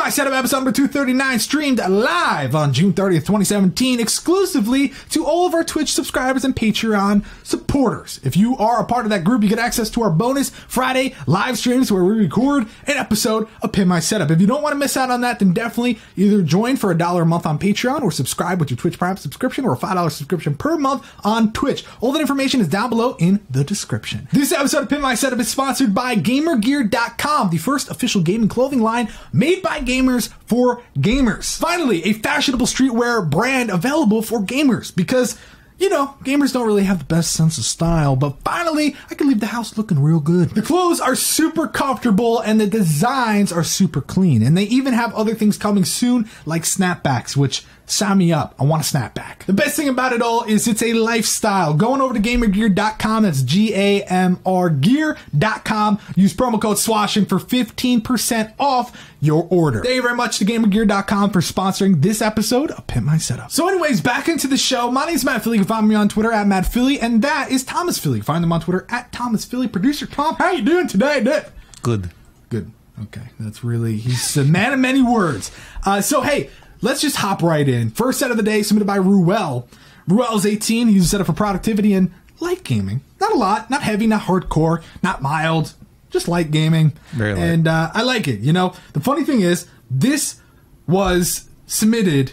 My Setup episode number 239 streamed live on June 30th, 2017, exclusively to all of our Twitch subscribers and Patreon supporters. If you are a part of that group, you get access to our bonus Friday live streams where we record an episode of Pimp My Setup. If you don't want to miss out on that, then definitely either join for $1 a month on Patreon or subscribe with your Twitch Prime subscription or a $5 subscription per month on Twitch. All that information is down below in the description. This episode of Pimp My Setup is sponsored by GamerGear.com, the first official gaming clothing line made by gamers for gamers. Finally, a fashionable streetwear brand available for gamers because, you know, gamers don't really have the best sense of style, but finally, I can leave the house looking real good. The clothes are super comfortable and the designs are super clean. And they even have other things coming soon, like snapbacks, which sign me up. I want a snapback. The best thing about it all is it's a lifestyle. Going over to GamerGear.com, that's GAMR Gear.com. Use promo code SWASHIN for 15% off your order. Thank you very much to GamerGear.com for sponsoring this episode of Pimp My Setup. So anyways, back into the show. My name is Matt Philly. You can find me on Twitter at Matt Philly, and that is Thomas Philly. Find them on Twitter at Thomas Philly. Producer Tom, how you doing today, Nick? Good. Good. Okay. That's really, he's a man of many words. So hey, let's just hop right in. First set of the day submitted by Ruel. Ruel's 18. He's set up for productivity and light gaming. Not a lot, not heavy, not hardcore, not mild, just light gaming. Very light. And I like it. You know, the funny thing is, this was submitted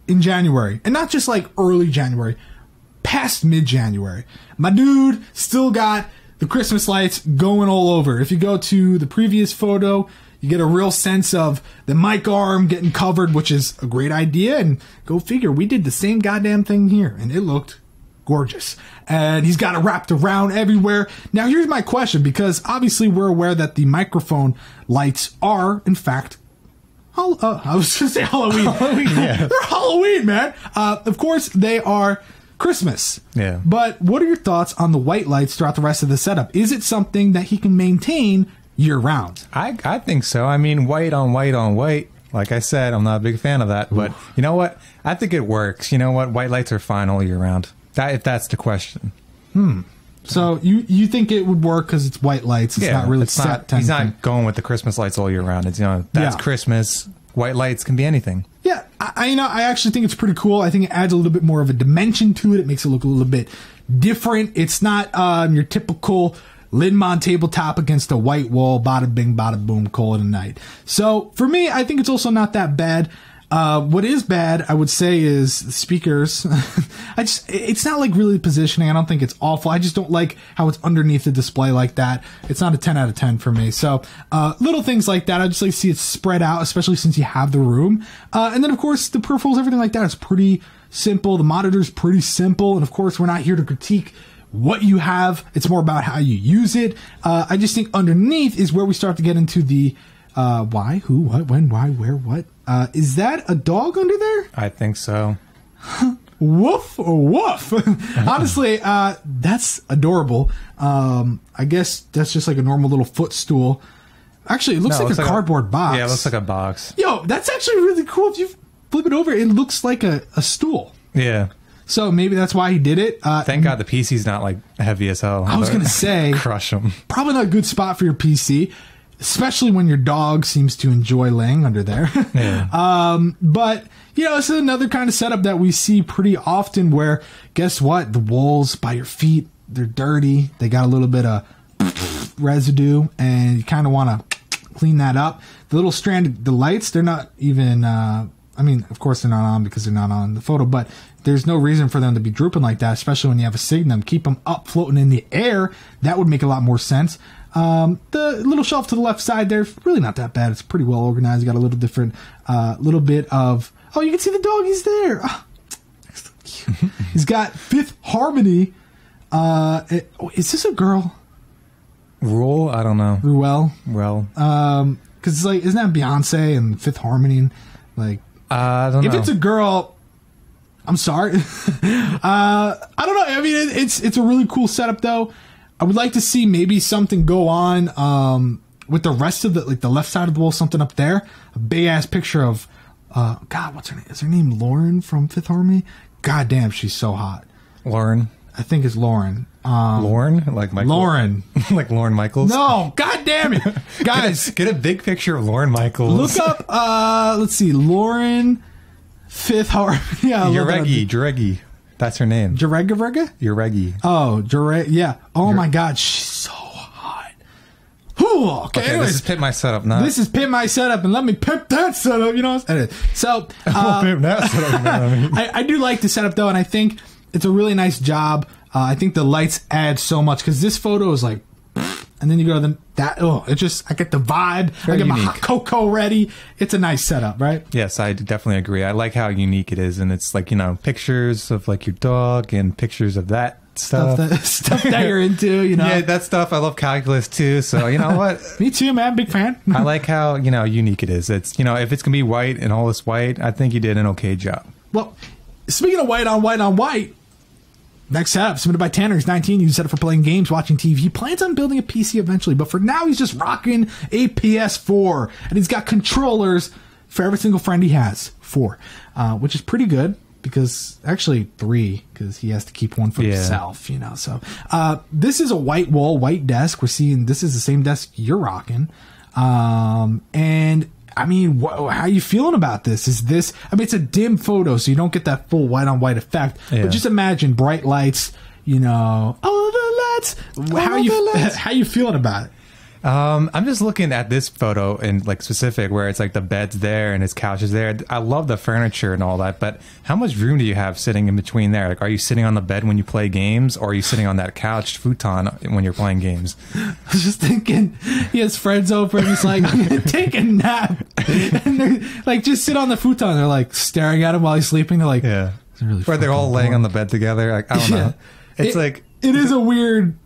in January, and not just like early January, past mid-January. My dude still got the Christmas lights going all over. If you go to the previous photo, you get a real sense of the mic arm getting covered, which is a great idea. And go figure, we did the same goddamn thing here, and it looked gorgeous. And he's got it wrapped around everywhere. Now, here's my question, because obviously we're aware that the microphone lights are, in fact, I was going to say Halloween. Yeah. They're Halloween, man. Of course, they are Christmas. Yeah. But what are your thoughts on the white lights throughout the rest of the setup? Is it something that he can maintain year-round? I think so. I mean, white on white on white. Like I said, I'm not a big fan of that. But you know what? I think it works. You know what? White lights are fine all year round. If that's the question. So you think it would work because it's white lights? It's not really set. He's not going with the Christmas lights all year round. It's, you know, that's Christmas. White lights can be anything. Yeah, I actually think it's pretty cool. I think it adds a little bit more of a dimension to it. It makes it look a little bit different. It's not your typical Linmon tabletop against a white wall, bada bing, bada boom, call it a night. So for me, I think it's also not that bad. What is bad, I would say, is the speakers. It's not like really positioning. I don't think it's awful. I just don't like how it's underneath the display like that. It's not a 10 out of 10 for me. So, little things like that. I just like to see it spread out, especially since you have the room. And then of course the peripherals, everything like that is pretty simple. The monitor's pretty simple. And of course we're not here to critique what you have. It's more about how you use it. I just think underneath is where we start to get into the, why, who, what, when, why, where, what. Is that a dog under there? I think so. Woof or woof. Honestly, that's adorable. I guess that's just like a normal little footstool. Actually, it looks like a cardboard box. Yeah, it looks like a box. Yo, that's actually really cool. If you flip it over, it looks like a stool. Yeah. So maybe that's why he did it. Thank God the PC's not like heavy as hell. I was going to say, crush them. Probably not a good spot for your PC, especially when your dog seems to enjoy laying under there. Yeah. But, you know, this is another kind of setup that we see pretty often where, guess what? The walls by your feet, they're dirty. They got a little bit of residue, and you kind of want to clean that up. The little strand, the lights, they're not even, I mean, of course they're not on because they're not on the photo, but there's no reason for them to be drooping like that, especially when you have a Signum. Keep them up, floating in the air. That would make a lot more sense. The little shelf to the left side there, really not that bad. It's pretty well organized. You got a little different, little bit of, oh, you can see the dog. He's there. Oh, so cute. He's got Fifth Harmony. Is this a girl? Ruel? I don't know. Ruel. Cause it's like, isn't that Beyonce and Fifth Harmony? Like, I don't know. If it's a girl, I'm sorry. I don't know. I mean, it's a really cool setup though. I would like to see maybe something go on with the rest of the left side of the wall, something up there. A big ass picture of God, what's her name? Is her name Lauren from Fifth Harmony? God damn, she's so hot. Lauren. I think it's Lauren. Lauren? Like Michael? Lauren. Like Lauren Michaels? No, god damn it. Guys. Get a big picture of Lauren Michaels. Look up, let's see, Lauren Fifth Heart. Yeah. Jaregi. That's her name. Jaregi? Jaregi. Oh, yeah. Oh my god, she's so hot. Ooh, okay, anyways, this is Pimp My Setup, This is Pimp My Setup, and let me pimp that setup, you know what I'm saying? So, pimp that setup, I do like the setup, though, and I think it's a really nice job. I think the lights add so much, because this photo is like, and then you go to I get the vibe. Very I get unique. my hot cocoa ready. It's a nice setup, right? Yes, I definitely agree. I like how unique it is, and it's like, pictures of like your dog and pictures of that stuff. Stuff that you're into, Yeah, that stuff. I love calculus too, so you know what? Me too, man. Big fan. I like how, unique it is. It's, if it's going to be white and all this white, I think you did an okay job. Well, speaking of white on white on white, next setup, submitted by Tanner. He's 19. He's set up for playing games, watching TV. He plans on building a PC eventually, but for now, he's just rocking a PS4. And he's got controllers for every single friend he has. 4. Which is pretty good, because actually 3, because he has to keep one for himself, So this is a white wall, white desk. We're seeing this is the same desk you're rocking. And I mean, how are you feeling about this? It's a dim photo, so you don't get that full white on white effect. Yeah. But just imagine bright lights, all the lights. How you feeling about it? I'm just looking at this photo in like specific, where it's like the bed's there and his couch is there. I love the furniture and all that, but how much room do you have sitting in between there? Like, are you sitting on the bed when you play games, or are you sitting on that couch futon when you're playing games? I was just thinking, he has friends over and he's like, I'm gonna take a nap, and they're like, just sit on the futon. They're like staring at him while he's sleeping. They're like, yeah, really, or they're all laying on the bed together. Like, I don't know. It's like, it is a weird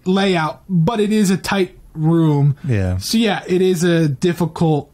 layout, but it is a tight room. Yeah. So yeah, it is a difficult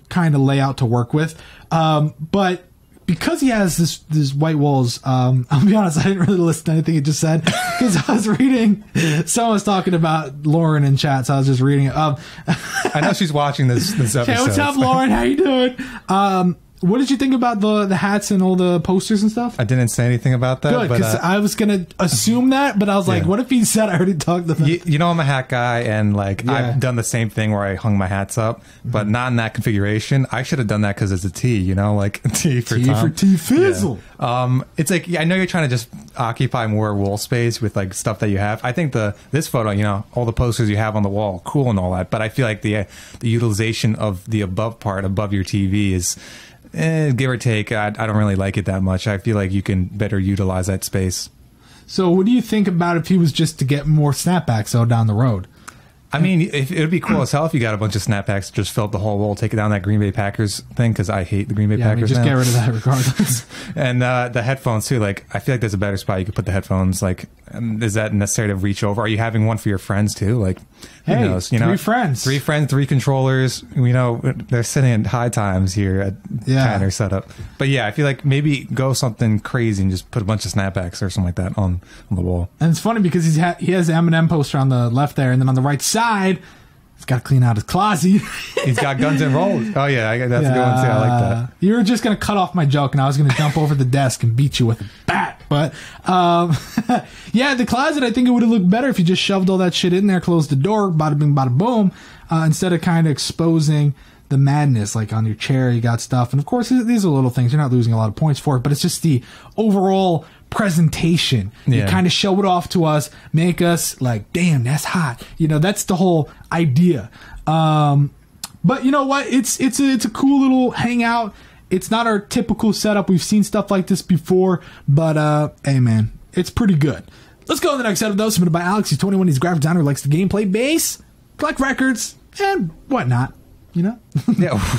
kind of layout to work with. But because he has this white walls, I'll be honest, I didn't really listen to anything he just said, because I was reading, someone was talking about Lauren in chat, so I was just reading it. I know she's watching this episode. Hey, what's up, Lauren? How you doing? What did you think about the hats and all the posters and stuff? I didn't say anything about that. Good, because I was going to assume that, but I was like, what if he said I already talked about it? I'm a hat guy, and I've done the same thing where I hung my hats up, but not in that configuration. I should have done that because it's a T, like T for Tom. For T-Fizzle. Yeah. It's like, I know you're trying to just occupy more wall space with like stuff that you have. I think this photo, all the posters you have on the wall, cool and all that, but I feel like the utilization of the above part above your TV is... give or take, I don't really like it that much. I feel like you can better utilize that space. So what do you think about if he was just to get more snapbacks down the road? I mean, it would be cool as hell if you got a bunch of snapbacks, just fill up the whole wall, take it down that Green Bay Packers thing, because I hate the Green Bay Packers just now. get rid of that regardless. And the headphones too. Like, I feel like there's a better spot you could put the headphones. Like, is that necessary to reach over? Are you having one for your friends too? Like, who knows? 3 friends, 3 controllers. They're sitting at high times here at Tanner setup. But yeah, I feel like maybe go something crazy and just put a bunch of snapbacks or something like that on the wall. And it's funny because he has the Eminem poster on the left there, and then on the right side, he's got to clean out his closet. He's got Guns N' Roses. Oh yeah, that's a good one too. I like that. You were just gonna cut off my joke, and I was gonna jump over the desk and beat you with a bat. But yeah, the closet, I think it would have looked better if you just shoved all that shit in there, closed the door, bada bing, bada boom, instead of kind of exposing the madness. Like on your chair, you got stuff, and of course these are little things. You're not losing a lot of points for it, but it's just the overall presentation. You kind of show it off to us, make us like, damn, that's hot. That's the whole idea. But you know what? It's a cool little hangout. It's not our typical setup. We've seen stuff like this before, but hey man, it's pretty good. Let's go to the next setup though, submitted by Alex. He's 21. He's a graphic designer who likes the gameplay base, collect records, and whatnot. Yeah,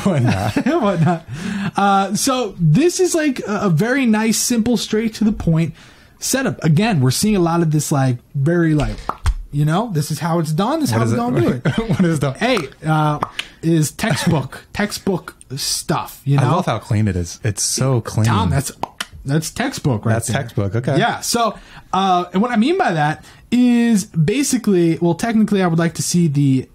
whatnot. So this is like a very nice, simple, straight to the point setup. Again, we're seeing a lot of this like very like, this is how it's done. This is how we're gonna do it. What is done? Hey, is textbook stuff. I love how clean it is. It's so clean. Tom, that's textbook right there. That's textbook. Okay. Yeah. So, and what I mean by that is basically, well, technically, I would like to see the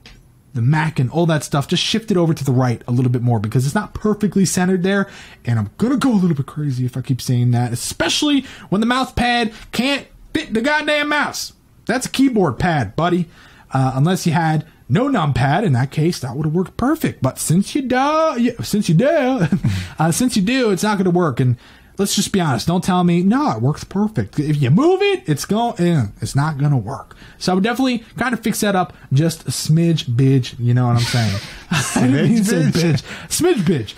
Mac and all that stuff just shifted over to the right a little bit more, because it's not perfectly centered there, and I'm gonna go a little bit crazy if I keep saying that, especially when the mouse pad can't fit the goddamn mouse. That's a keyboard pad, buddy. Unless you had no numpad, in that case, that would have worked perfect. But since you do, it's not going to work. And let's just be honest. Don't tell me, no, it works perfect. If you move it, it's not going to work. So I would definitely kind of fix that up just a smidge, bitch. You know what I'm saying? I didn't mean to say bitch. Smidge, bitch.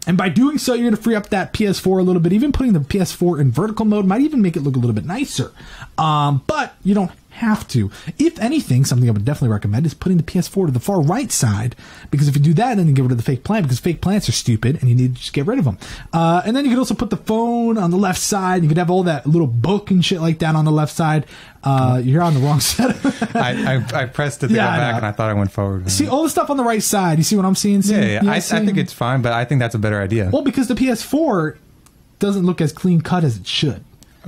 And by doing so, you're going to free up that PS4 a little bit. Even putting the PS4 in vertical mode might even make it look a little bit nicer. But you don't have to. If anything, something I would definitely recommend is putting the PS4 to the far right side, because if you do that, then you get rid of the fake plant, because fake plants are stupid and you need to just get rid of them. And then you could also put the phone on the left side. You could have all that little book and shit like that on the left side. You're on the wrong side. I pressed it to go back and I thought I went forward. See all the stuff on the right side. You see what I'm seeing? Yeah. I think it's fine, but I think that's a better idea. Well, because the PS4 doesn't look as clean cut as it should.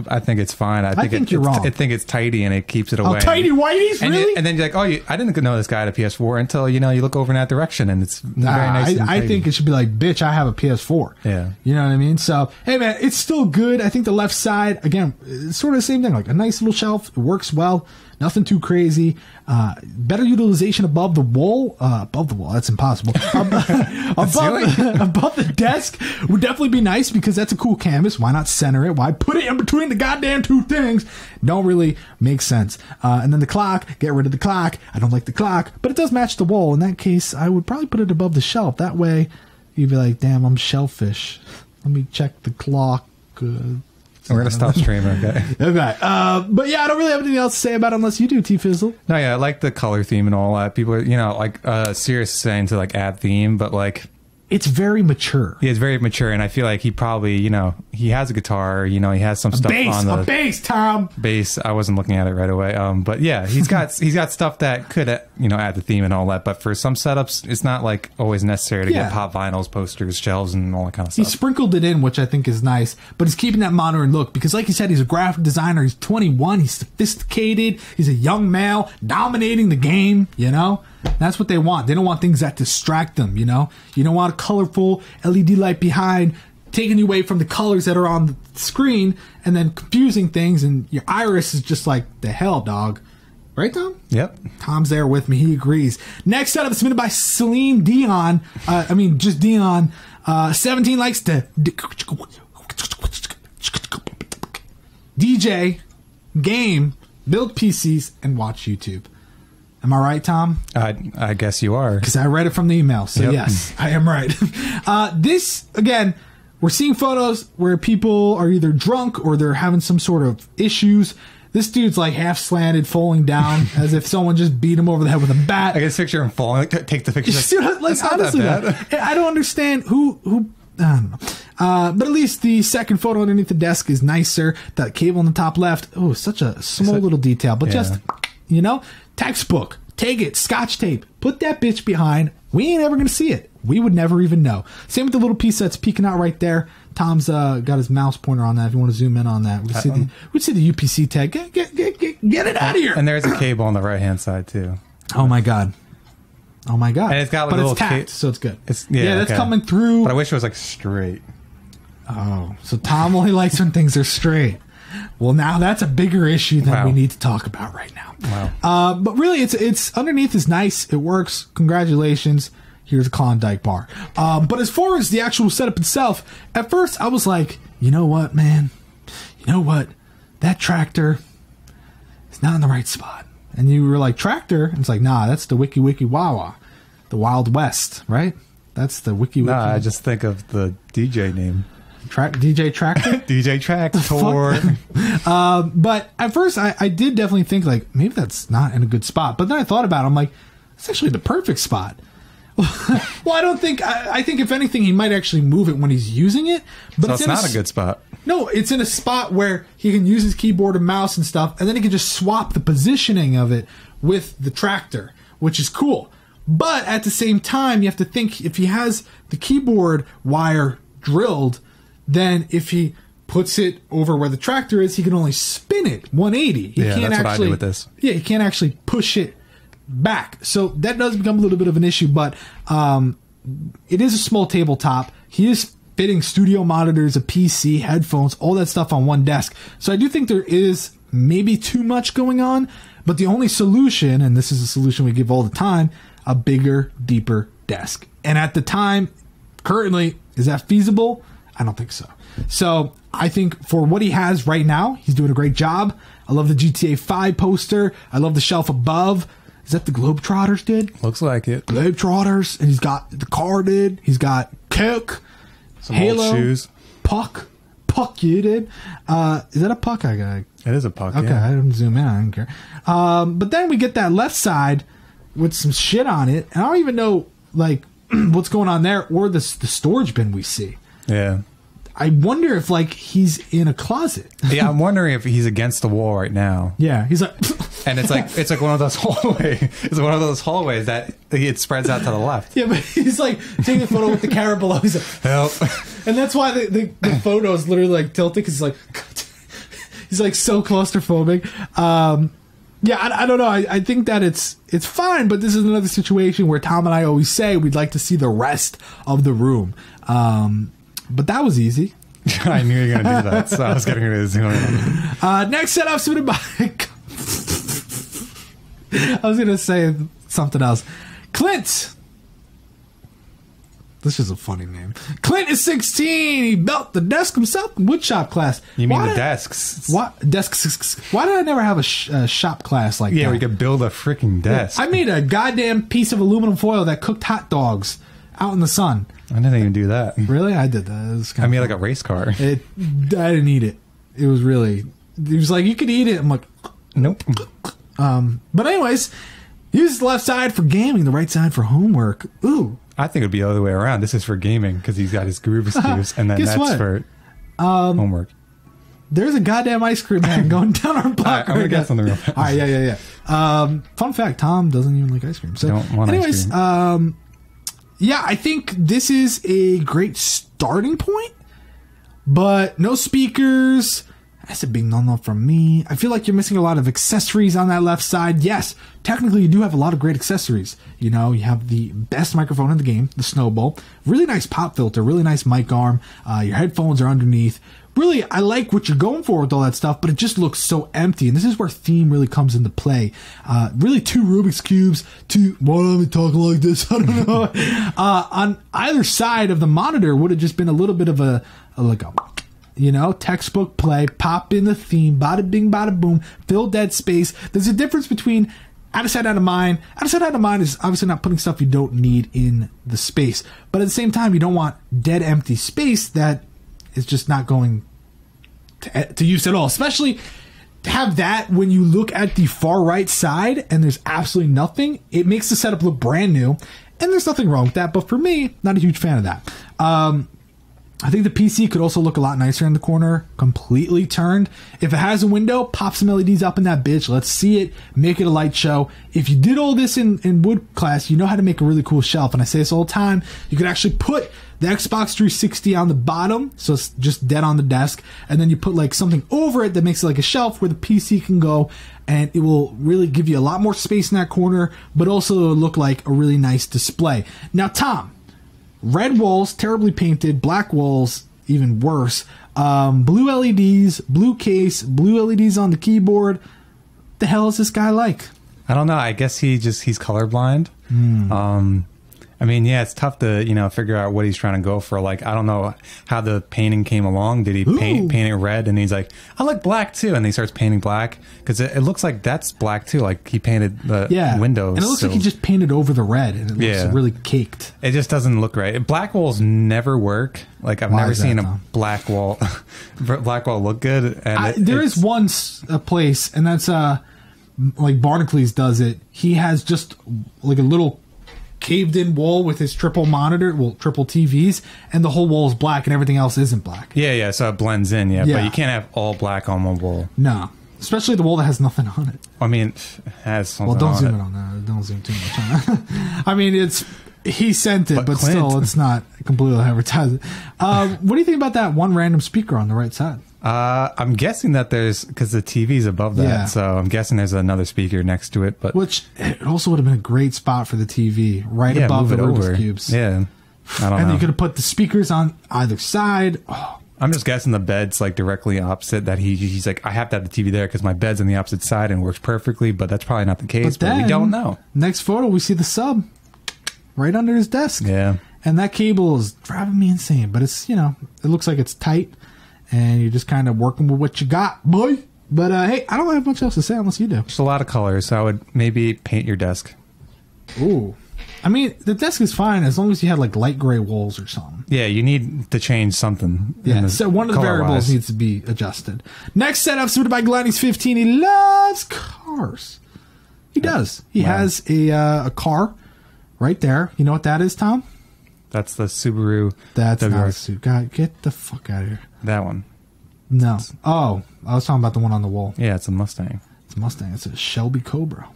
I think it's fine. I think you're wrong. I think it's tidy and it keeps it away. Oh, tidy whities, really? And then you're like, I didn't know this guy had a PS4 until you look over in that direction and it's very nice. I think it should be like, bitch, I have a PS4. Yeah, you know what I mean. So hey, man, it's still good. I think the left side again, it's sort of the same thing. Like a nice little shelf, it works well. Nothing too crazy. Better utilization above the wall. That's impossible. above the desk would definitely be nice, because that's a cool canvas. Why not center it? Why put it in between the goddamn two things? Don't really make sense. And then the clock, get rid of the clock. I don't like the clock, but it does match the wall. In that case, I would probably put it above the shelf. That way, you'd be like, damn, I'm shellfish. Let me check the clock. We're going to stop streaming, okay? Okay. But yeah, I don't really have anything else to say about it unless you do, T-Fizzle. No, yeah, I like the color theme and all that. People are, Sirius saying to, add theme, but, it's very mature. Yeah, it's very mature, and I feel like he probably, he has a guitar, he has some stuff on the... A bass, Tom! Bass, I wasn't looking at it right away. But yeah, he's got stuff that could, add the theme and all that, but for some setups, it's not, always necessary to get pop vinyls, posters, shelves, and all that kind of stuff. He sprinkled it in, which I think is nice, but he's keeping that modern look, because like you said, he's a graphic designer, he's 21, he's sophisticated, he's a young male, dominating the game, That's what they want. They don't want things that distract them, You don't want a colorful LED light behind, taking you away from the colors that are on the screen, and then confusing things, and your iris is just like, the hell, dog. Right, Tom? Yep. Tom's there with me. He agrees. Next setup is submitted by Celine Dion. Just Dion. 17 likes to DJ, game, build PCs, and watch YouTube. Am I right, Tom? I guess you are. Because I read it from the email. So yes, I am right. This, again, we're seeing photos where people are either drunk or they're having some sort of issues. This dude's half slanted, falling down as if someone just beat him over the head with a bat. I get a picture of him falling. Take the picture. Honestly, I don't understand who I don't know. But at least the second photo underneath the desk is nicer. That cable on the top left. Oh, such a small little detail. But just, textbook. Take it. Scotch tape. Put that bitch behind. We ain't ever going to see it. We would never even know. Same with the little piece that's peeking out right there. Tom's got his mouse pointer on that. If you want to zoom in on that, we see the UPC tag. Get it out of here. And there's a cable on the right hand side too. Oh my god. And it's got but a little it's tacked, so it's good. That's coming through. But I wish it was straight. Oh, so Tom only likes when things are straight. Well, now that's a bigger issue than we need to talk about right now. Wow. But really, it's underneath is nice. It works. Congratulations. Here's a Klondike bar. But as far as the actual setup itself, at first I was like, you know what, man? You know what? That tractor is not in the right spot. And you were like, tractor? And it's like, nah, that's the Wiki Wiki Wawa. The Wild West, right? That's the Wiki Wiki. Nah, I just think of the DJ name. DJ Tractor? DJ Tractor. But at first I did definitely think maybe that's not in a good spot. But then I thought about it. I'm like, it's actually the perfect spot. Well, I don't think, I think if anything, he might actually move it when he's using it. But so it's not a good spot. No, it's in a spot where he can use his keyboard and mouse and stuff, and then he can just swap the positioning of it with the tractor, which is cool. But at the same time, you have to think, if he has the keyboard wire drilled, then if he puts it over where the tractor is, he can only spin it 180. He can't that's actually, what I do with this. Yeah, he can't actually push it back. So that does become a little bit of an issue, but it is a small tabletop. He is fitting studio monitors, a PC, headphones, all that stuff on one desk. So I do think there is maybe too much going on, but the only solution, and this is a solution we give all the time, a bigger, deeper desk. And at the time, currently, is that feasible? I don't think so. So I think for what he has right now, he's doing a great job. I love the GTA 5 poster. I love the shelf above. Is that the Globetrotters, dude? Looks like it. Globetrotters. And he's got the car, dude. He's got Coke, Some Halo, old shoes. Puck, you did. Is that a puck? It is a puck. Okay, yeah. I didn't zoom in. I don't care. But then we get that left side with some shit on it, and I don't even know like what's going on there or the storage bin we see. Yeah. I wonder if like he's in a closet. Yeah, I'm wondering if he's against the wall right now. Yeah, he's like, and it's like one of those hallways that it spreads out to the left. Yeah, but he's like taking a photo with the camera below. He's like, help. And that's why the photo is literally like tilted because he's like so claustrophobic. Yeah, I don't know. I think that it's fine, but this is another situation where Tom and I always say we'd like to see the rest of the room. But that was easy. I knew you were going to do that, so I was getting ready to zoom in. Next setup submitted by... I was going to say something else. Clint. This is a funny name. Clint is 16. He built the desk himself in woodshop class. You mean the desks? What? Desks. Why did I never have a shop class like that? Yeah, we could build a freaking desk. I made a goddamn piece of aluminum foil that cooked hot dogs out in the sun. I didn't even do that. Really? I did that. I made like a race car. I didn't eat it. It was really... He was like, you could eat it. I'm like... Nope. But anyways, use the left side for gaming, the right side for homework. Ooh. I think it'd be the other way around. This is for gaming because he's got his Rubik's Cubes, and then that's for homework. There's a goddamn ice cream man going down our block. I'm going to guess something real fast. All right, yeah. Fun fact, Tom doesn't even like ice cream. So, don't want anyways, ice cream. Yeah, I think this is a great starting point, but no speakers. That's a big no-no from me. I feel like you're missing a lot of accessories on that left side. Yes, technically you do have a lot of great accessories. You know, you have the best microphone in the game, the Snowball. Really nice pop filter, really nice mic arm. Your headphones are underneath. Really, I like what you're going for with all that stuff, but it just looks so empty. And this is where theme really comes into play. Really two Rubik's Cubes, why am I talking like this? I don't know. On either side of the monitor would have just been a little bit of a textbook play, pop in the theme, bada bing, bada boom, fill dead space. There's a difference between out of sight, out of mind. Out of sight, out of mind is obviously not putting stuff you don't need in the space. But at the same time, you don't want dead, empty space that is just not going to use at all. Especially have that when you look at the far right side and there's absolutely nothing. It makes the setup look brand new. And there's nothing wrong with that. But for me, not a huge fan of that. I think the PC could also look a lot nicer in the corner, completely turned. If it has a window, pop some LEDs up in that bitch. Let's see it. Make it a light show. If you did all this in wood class, you know how to make a really cool shelf. And I say this all the time. You could actually put the Xbox 360 on the bottom, so it's just dead on the desk. And then you put like something over it that makes it like a shelf where the PC can go. And it will really give you a lot more space in that corner, but also it'll look like a really nice display. Now, Tom. Red walls, terribly painted. Black walls, even worse. Blue LEDs, blue case, blue LEDs on the keyboard. What the hell is this guy like? I don't know. I guess he's colorblind. I mean, yeah, it's tough to, figure out what he's trying to go for. Like, I don't know how the painting came along. Did he paint it red? And he's like, I like black too. And he starts painting black because it looks like that's black too. Like he painted the windows. And it looks like he just painted over the red and it looks really caked. It just doesn't look right. Black walls never work. Like I've never seen a black wall look good. And there is one place, and that's like Barnacules does it. He has just like a little caved in wall with his triple TVs, and the whole wall is black and everything else isn't black. Yeah, so it blends in, but you can't have all black on one wall. No. Especially the wall that has nothing on it. I mean, it has something on it. Well, don't zoom in on that. Don't zoom too much on it. I mean, he sent it, but Clint. Still, it's not completely advertised. What do you think about that one random speaker on the right side? I'm guessing that because the TV's above that, so I'm guessing there's another speaker next to it. But which it also would have been a great spot for the TV, right above the Rubik's Cubes. Yeah. I don't know. And you could have put the speakers on either side. Oh. I'm just guessing the bed's like directly opposite. That he's like, I have to have the TV there because my bed's on the opposite side and it works perfectly. But that's probably not the case. But we don't know. Next photo, we see the sub right under his desk. Yeah. And that cable is driving me insane. But it's, it looks like it's tight. And you're just kind of working with what you got, boy. But, hey, I don't have much else to say unless you do. There's a lot of colors, so I would maybe paint your desk. Ooh. I mean, the desk is fine as long as you had, like, light gray walls or something. Yeah, you need to change something. Yeah, so one of the variables needs to be adjusted. Next setup, submitted by Glen. He's 15. He loves cars. He does. He has a car right there. You know what that is, Tom? That's the Subaru. That's not a Subaru. God, get the fuck out of here. That one. No. Oh, I was talking about the one on the wall. Yeah, it's a Mustang. It's a Mustang. It's a Shelby Cobra.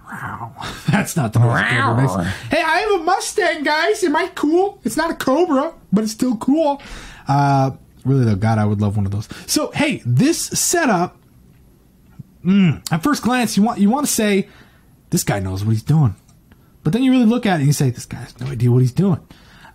Wow. That's not the most Cobra. Hey, I have a Mustang, guys. Am I cool? It's not a Cobra, but it's still cool. Really, though, God, I would love one of those. So, hey, this setup, at first glance, you want to say, this guy knows what he's doing. But then you really look at it and you say, this guy has no idea what he's doing.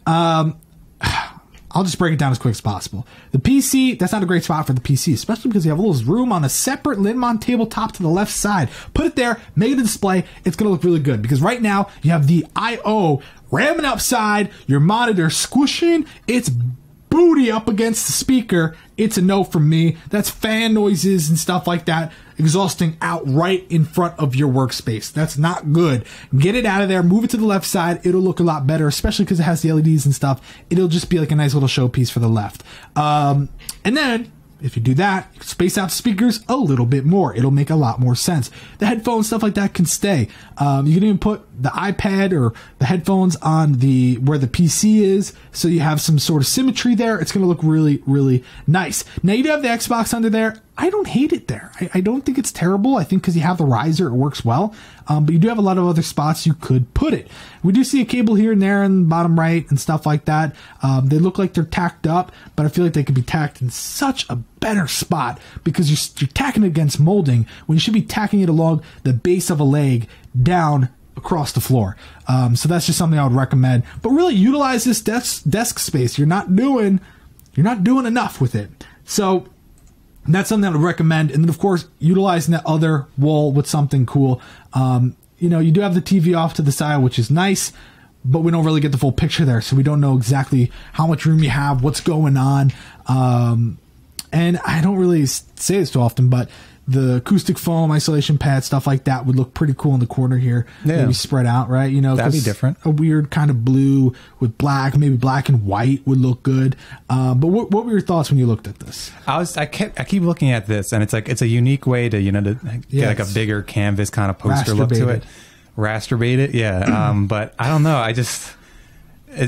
I'll just break it down as quick as possible. The PC, that's not a great spot for the PC, especially because you have a little room on a separate Linmon tabletop to the left side. Put it there, make it a display. It's going to look really good because right now you have the I/O ramming upside, your monitor squishing its booty up against the speaker. It's a no from me. That's fan noises and stuff like that exhausting out right in front of your workspace. That's not good. Get it out of there. Move it to the left side. It'll look a lot better, especially because it has the LEDs and stuff. It'll just be like a nice little showpiece for the left. And then if you do that, you can space out speakers a little bit more. It'll make a lot more sense. The headphones, stuff like that can stay. You can even put the iPad or the headphones on where the PC is, so you have some sort of symmetry there. It's going to look really, really nice. Now, you do have the Xbox under there. I don't hate it there. I don't think it's terrible. I think because you have the riser, it works well. But you do have a lot of other spots you could put it. We do see a cable here and there in the bottom right and stuff like that. They look like they're tacked up, but I feel like they could be tacked in such a better spot because you're tacking it against molding when you should be tacking it along the base of a leg down across the floor. So that's just something I would recommend. But really utilize this desk space. You're not doing enough with it. So that's something I would recommend. And then, of course, utilizing that other wall with something cool. You do have the TV off to the side, which is nice, but we don't really get the full picture there. So we don't know exactly how much room you have, what's going on. And I don't really say this too often, but the acoustic foam, isolation pad, stuff like that would look pretty cool in the corner here. Yeah. Maybe spread out, right? That'd be different. A weird kind of blue with black, maybe black and white would look good. But what were your thoughts when you looked at this? I keep looking at this, and it's a unique way to get like a bigger canvas kind of poster look to it. Rasterbate it, yeah. But I don't know. I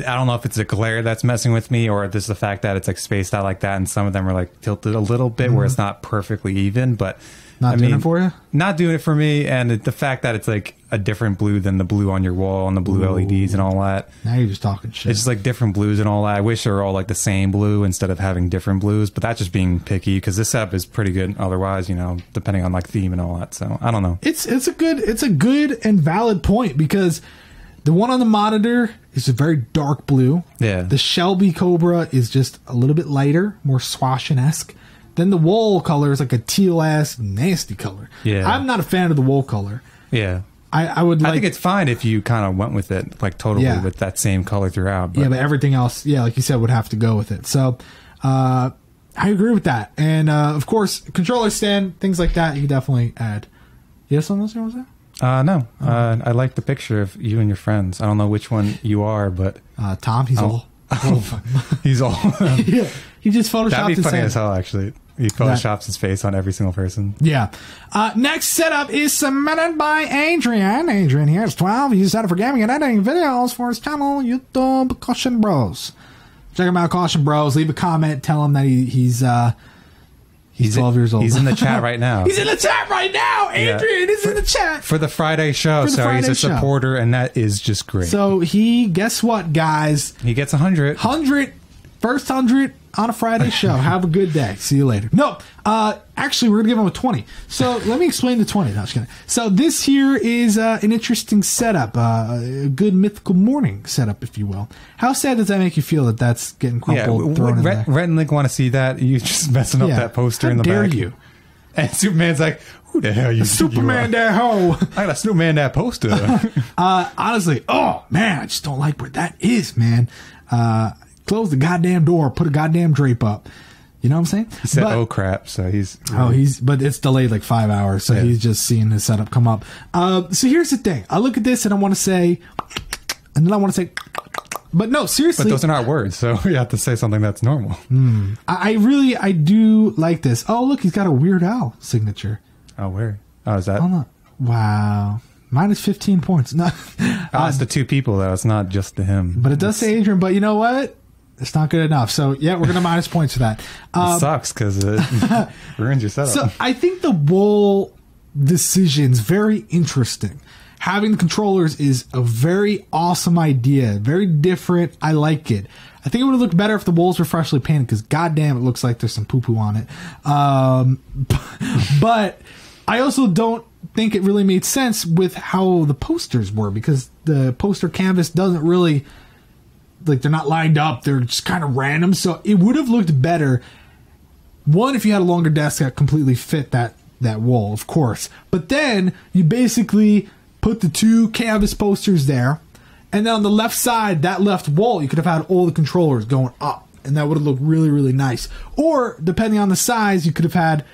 don't know if it's a glare that's messing with me or if it's the fact that it's like spaced out like that and some of them are like tilted a little bit where it's not perfectly even, but not doing it for you? Not doing it for me, and the fact that it's like a different blue than the blue on your wall and the blue LEDs and all that. Now you're just talking shit. It's just like different blues and all that. I wish they were all like the same blue instead of having different blues, but that's just being picky because this setup is pretty good otherwise, depending on like theme and all that. So I don't know. It's a good and valid point because the one on the monitor is a very dark blue. Yeah. The Shelby Cobra is just a little bit lighter, more swashin-esque. Then the wall color is like a teal-ass, nasty color. Yeah. I'm not a fan of the wall color. Yeah. I think it's fine if you kind of went with it, like totally with that same color throughout. But. Yeah, but everything else, like you said, would have to go with it. So I agree with that. And, of course, controller stand, things like that, you can definitely add. You have something else you want to say? No. I like the picture of you and your friends. I don't know which one you are, but Tom, he's all. He's all. Yeah, he just photoshopped. That'd be funny as hell, actually. He photoshops his face on every single person. Yeah. Next setup is submitted by Adrian. Adrian here is 12. He's set up for gaming and editing videos for his channel, YouTube Caution Bros. Check him out, Caution Bros. Leave a comment. Tell him that he's 12 years old. He's in the chat right now. He's in the chat right now. Adrian is in the chat. For the Friday show. So he's a supporter, and that is just great. So guess what, guys? He gets 100. 100 First 100 on a Friday show. Have a good day. See you later. No, actually, we're going to give him a 20. So let me explain the 20. No, just kidding. So this here is an interesting setup, a good mythical morning setup, if you will. How sad does that make you feel that that's getting crumpled, thrown in there? Red and Link want to see that. You just messing up that poster in the back. How dare you? And Superman's like, who the hell you Superman that hoe. I got a Superman that poster. Honestly, oh, man, I just don't like where that is, man. Close the goddamn door, put a goddamn drape up. You know what I'm saying? He said, oh crap, so he's... but it's delayed like 5 hours, so he's just seeing his setup come up. So here's the thing. I look at this and I want to say, and then I want to say, but no, seriously. But those are not words, so you have to say something that's normal. I do like this. Oh, look, he's got a Weird Al signature. Oh, where? Oh, is that? Wow. Minus 15 points. No, it's the two people, though. It's not just to him. But it does say Adrian, but you know what? It's not good enough. So, yeah, we're going to minus points for that. It sucks because it ruins your setup. So, I think the wool decision's very interesting. Having the controllers is a very awesome idea. Very different. I like it. I think it would have looked better if the wools were freshly painted because, goddamn, it looks like there's some poo-poo on it. But I also don't think it really made sense with how the posters were because the poster canvas doesn't really... Like, they're not lined up. They're just kind of random. So it would have looked better, one, if you had a longer desk that completely fit that wall, of course. But then you basically put the two canvas posters there. And then on the left side, that left wall, you could have had all the controllers going up. And that would have looked really, really nice. Or, depending on the size, you could have had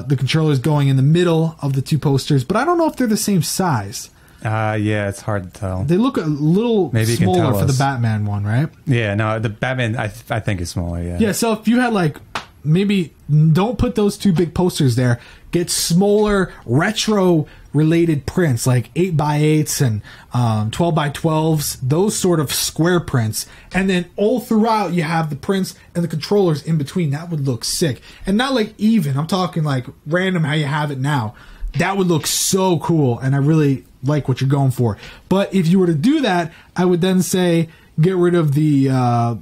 the controllers going in the middle of the two posters. But I don't know if they're the same size. Yeah, it's hard to tell. They look a little smaller for the Batman one, right? Yeah, no, the Batman I think is smaller, yeah. Yeah, so if you had like, maybe don't put those two big posters there. Get smaller retro related prints like 8x8s and 12x12s, those sort of square prints. And then all throughout you have the prints and the controllers in between. That would look sick. And not like even, I'm talking like random how you have it now. That would look so cool, and I really like what you're going for. But if you were to do that, I would then say get rid of the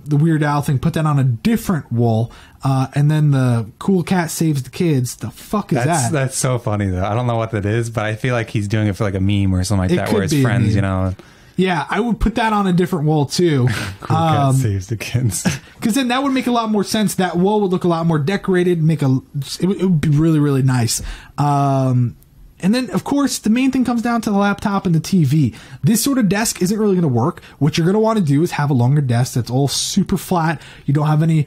Weird Al thing, put that on a different wall, and then the Cool Cat Saves the Kids. The fuck is that? That's so funny, though. I don't know what that is, but I feel like he's doing it for like a meme or something like that, where his friends, you know... Yeah, I would put that on a different wall, too. Cool Cat Saves the Kids. Because then that would make a lot more sense. That wall would look a lot more decorated, it would be really, really nice. And then, of course, the main thing comes down to the laptop and the TV. This sort of desk isn't really going to work. What you're going to want to do is have a longer desk that's all super flat. You don't have any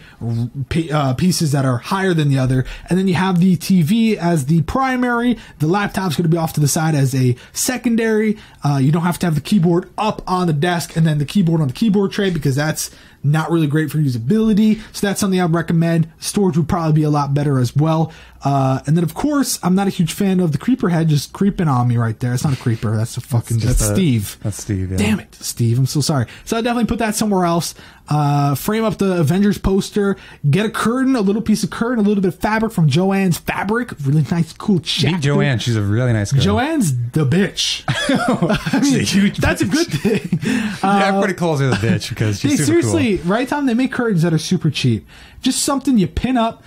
pieces that are higher than the other. And then you have the TV as the primary. The laptop's going to be off to the side as a secondary. You don't have to have the keyboard up on the desk and then the keyboard on the keyboard tray because that's not really great for usability. So that's something I'd recommend. Storage would probably be a lot better as well. And then, of course, I'm not a huge fan of the creeper head just creeping on me right there. It's not a creeper. That's Steve. That's Steve, yeah. Damn it, Steve. I'm so sorry. So I definitely put that somewhere else. Frame up the Avengers poster. Get a curtain, a little piece of curtain, a little bit of fabric from Joanne's Fabric. Really nice, cool chapter. Meet Joanne. She's a really nice girl. Joanne's the bitch. I mean, she's a huge that's bitch. A good thing. Yeah, everybody calls her the bitch because she's super seriously, cool. right, Tom? They make curtains that are super cheap. Just something you pin up.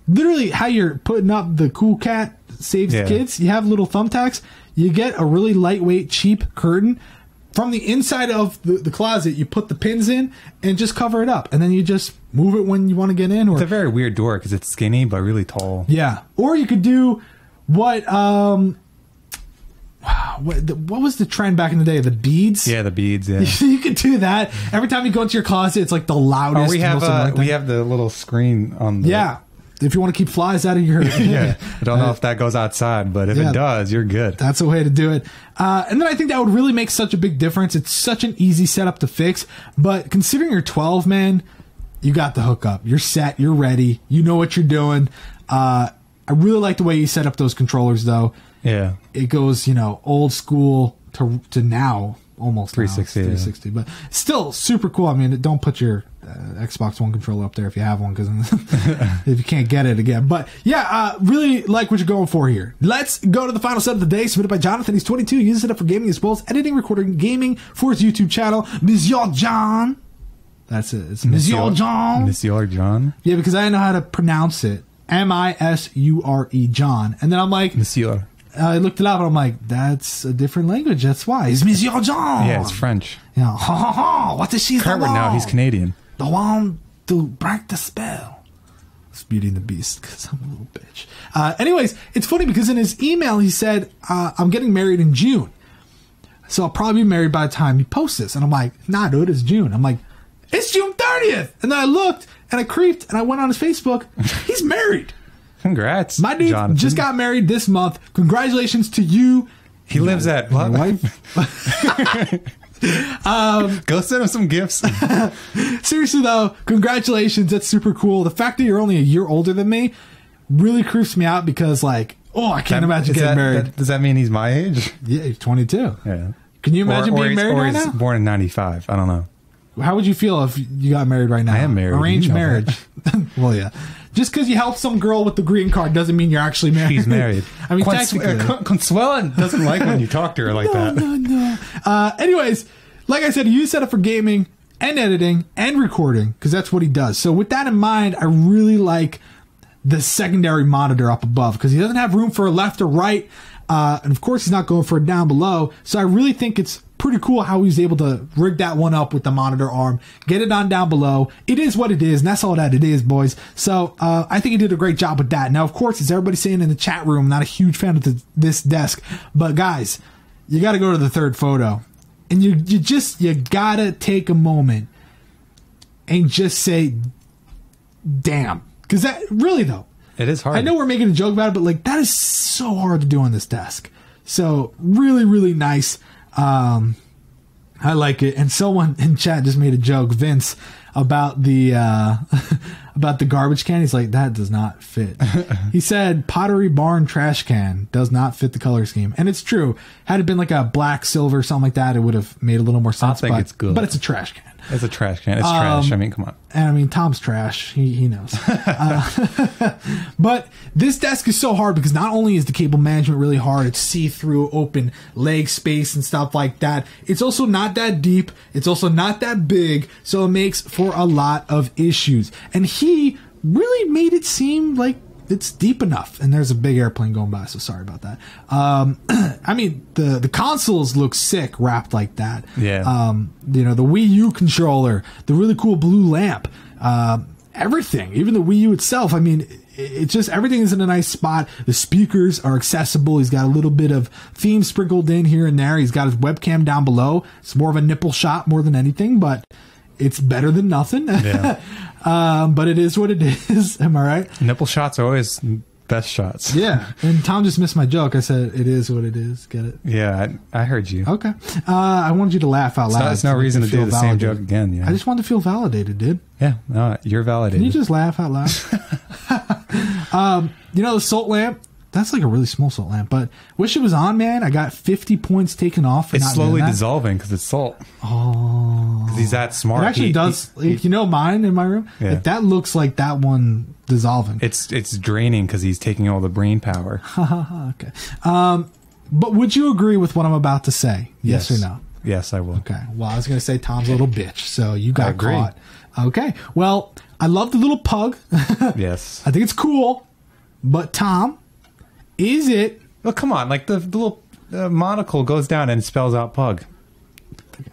Literally how you're putting up the Cool Cat Saves the Kids. You have little thumbtacks. You get a really lightweight, cheap curtain. From the inside of the closet, you put the pins in and just cover it up. And then you just move it when you want to get in. Or, it's a very weird door because it's skinny but really tall. Yeah. Or you could do what... what was the trend back in the day? The beads? Yeah, the beads, yeah. You could do that. Every time you go into your closet, it's like the loudest. We have the little screen on the... Yeah. If you want to keep flies out of your... Yeah. I don't know if that goes outside, but if it does, you're good. That's a way to do it. And then I think that would really make such a big difference. It's such an easy setup to fix. But considering you're 12, man, you got the hookup. You're set. You're ready. You know what you're doing. I really like the way you set up those controllers, though. Yeah. It goes, old school to now. Almost 360. 360. But still super cool. I mean, don't put your Xbox One controller up there if you have one, because if you can't get it again. But yeah, really like what you're going for here. Let's go to the final set of the day, submitted by Jonathan. He's 22, uses it up for gaming as well as editing, recording, gaming for his YouTube channel. Monsieur John. That's it. It's Monsieur John. Monsieur John. Yeah, because I didn't know how to pronounce it. Misure John. And then I'm like, Monsieur. I looked it up and I'm like, that's a different language. That's why. It's Monsieur John. Yeah, it's French. Yeah. Ha ha ha. What is she? Kermit now, he's Canadian. The one to break the spell. It's Beauty and the Beast, because I'm a little bitch. Anyways, it's funny because in his email he said, I'm getting married in June. So I'll probably be married by the time he posts this. And I'm like, nah, dude, it's June. I'm like, it's June 30th. And then I looked and I creeped and I went on his Facebook. He's married. Congrats. My dude Jonathan. just got married this month. Congratulations to you. He lives at what? Wife. Go send him some gifts. Seriously though, congratulations. That's super cool. The fact that you're only a year older than me really creeps me out because like, I can't imagine getting married. Does that mean he's my age? Yeah, he's 22. Yeah. Can you imagine being married right now? Born in 95. I don't know. How would you feel if you got married right now? I am married. Arranged marriage. Well, yeah. Just because you help some girl with the green card doesn't mean you're actually married. She's married. I mean, technically. Consuela doesn't like when you talk to her like that. No. Anyways, like I said, he used setup for gaming and editing and recording because that's what he does. So with that in mind, I really like the secondary monitor up above because he doesn't have room for a left or right. And of course, he's not going for a down below. So I really think it's pretty cool how he's able to rig that one up with the monitor arm, get it on down below. It is what it is, and that's all that it is, boys. So I think he did a great job with that. Now, of course, as everybody's saying in the chat room, I'm not a huge fan of this desk, but guys, you got to go to the third photo, and you got to take a moment and just say, damn. Because that, really though, it is hard. I know we're making a joke about it, but like that is so hard to do on this desk. So really, really nice. I like it. And someone in chat just made a joke, Vince, about the garbage can. He's like, that does not fit. He said Pottery Barn trash can does not fit the color scheme. And it's true. Had it been like a black, silver, something like that, it would have made a little more sense. I think it's good. But it's a trash can. It's a trash can. It's trash. I mean, come on. And I mean, Tom's trash. He knows. But this desk is so hard because not only is the cable management really hard, it's see-through, open leg space and stuff like that. It's also not that deep. It's also not that big. So it makes for a lot of issues. And he really made it seem like it's deep enough. And there's a big airplane going by, so sorry about that. I mean, the consoles look sick wrapped like that. Yeah. The Wii U controller, the really cool blue lamp, everything, even the Wii U itself. I mean, it's just everything is in a nice spot. The speakers are accessible. He's got a little bit of theme sprinkled in here and there. He's got his webcam down below. It's more of a nipple shot more than anything, but it's better than nothing. Yeah. But it is what it is. Am I right? Nipple shots are always best shots. Yeah. And Tom just missed my joke. I said, it is what it is. Get it? Yeah, I heard you. Okay. I wanted you to laugh out loud. There's no reason to do the same joke again. Yeah. I just wanted to feel validated, dude. Yeah. No, you're validated. Can you just laugh out loud? The salt lamp. That's like a really small salt lamp, but wish it was on, man. I got 50 points taken off for it's not slowly doing that. dissolving because it's salt. Oh. Because he's that smart. It actually does. Mine in my room, yeah. That looks like that one dissolving. It's draining because he's taking all the brain power. Okay. But would you agree with what I'm about to say? Yes or no? Yes, I will. Okay. Well, I was going to say Tom's a little bitch, so you got caught. Okay. Well, I love the little pug. Yes. I think it's cool. But Tom, is it? Well, come on. Like the little monocle goes down and it spells out pug.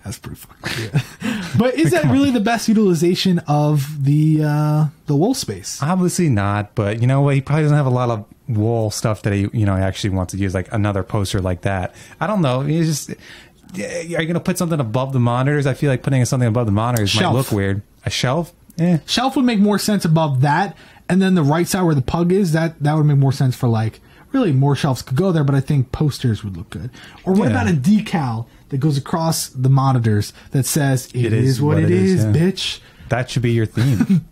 That's pretty fucking yeah. But is that really the best utilization of the wall space? Obviously not. But you know what? He probably doesn't have a lot of wall stuff that he actually wants to use, like another poster like that. I don't know. He's just. Are you going to put something above the monitors? I feel like putting something above the monitors might look weird. A shelf? Shelf would make more sense above that. And then the right side where the pug is, that would make more sense for like, really more shelves could go there, but I think posters would look good. Or what about a decal that goes across the monitors that says, it is what it is, bitch. That should be your theme.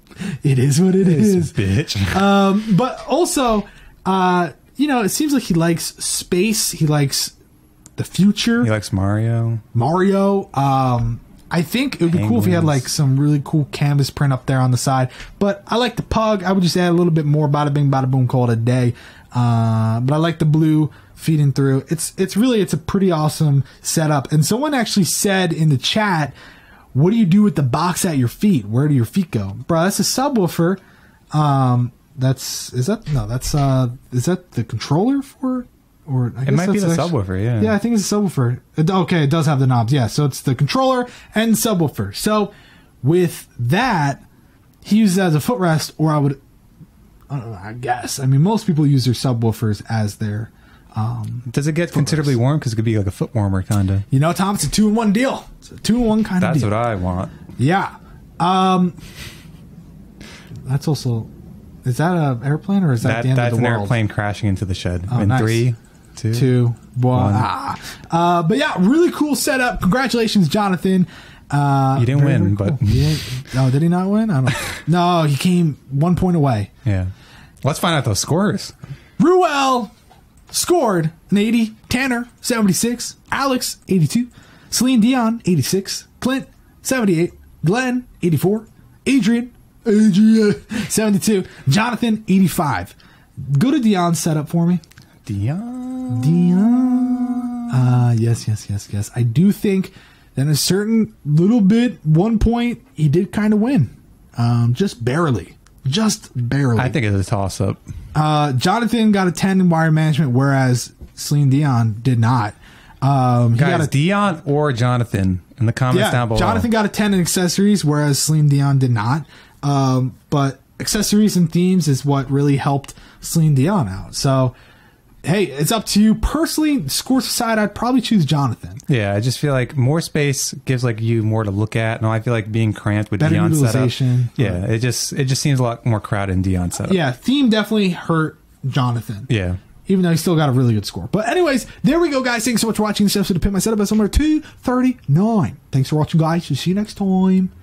It is what it is. Bitch. But also, it seems like he likes space. He likes the future. He likes Mario. I think it would be cool if he had like some really cool canvas print up there on the side. But I like the pug. I would just add a little bit more. Bada bing, bada boom, call it a day. But I like the blue feeding through. It's a pretty awesome setup. And someone actually said in the chat, what do you do with the box at your feet? Where do your feet go? Bro, that's a subwoofer. Is that the controller for it? Or I guess it might be the subwoofer, yeah. Yeah, I think it's a subwoofer. Okay, it does have the knobs. Yeah, so it's the controller and subwoofer. So with that, he uses it as a footrest, or I don't know, I guess. I mean, most people use their subwoofers as their does it get considerably warm? Because it could be like a foot warmer, kind of. You know, Tom, it's a 2-in-1 deal. It's a 2-in-1 kind of deal. That's what I want. Yeah. That's also... Is that an airplane, or is that the end of the world? That's an airplane crashing into the shed. Oh, in nice. 3, 2, 1. But yeah, really cool setup. Congratulations, Jonathan. You didn't win, cool. but... No, did he not win? I don't. No, he came 1 point away. Yeah. Let's find out those scores. Ruel scored an 80. Tanner, 76. Alex, 82. Celine Dion, 86. Clint, 78. Glen, 84. Adrian, 72. Jonathan, 85. Go to Dion's setup for me. Dion. Yes. I do think that in a certain little bit, 1 point, he did kind of win. Just barely. I think it's a toss-up. Jonathan got a 10 in wire management, whereas Celine Dion did not. Guys, Dion or Jonathan in the comments down below. Jonathan got a 10 in accessories, whereas Celine Dion did not. But accessories and themes is what really helped Celine Dion out. So, hey, it's up to you. Personally, scores aside, I'd probably choose Jonathan. Yeah, I just feel like more space gives like you more to look at. No, I feel like being cramped with Dion's setup. Yeah, it just seems a lot more crowded in Dion's setup. Yeah, theme definitely hurt Jonathan. Yeah. Even though he still got a really good score. But anyways, there we go, guys. Thanks so much for watching this episode of Pimp My Setup. That's number 239. Thanks for watching, guys. See you next time.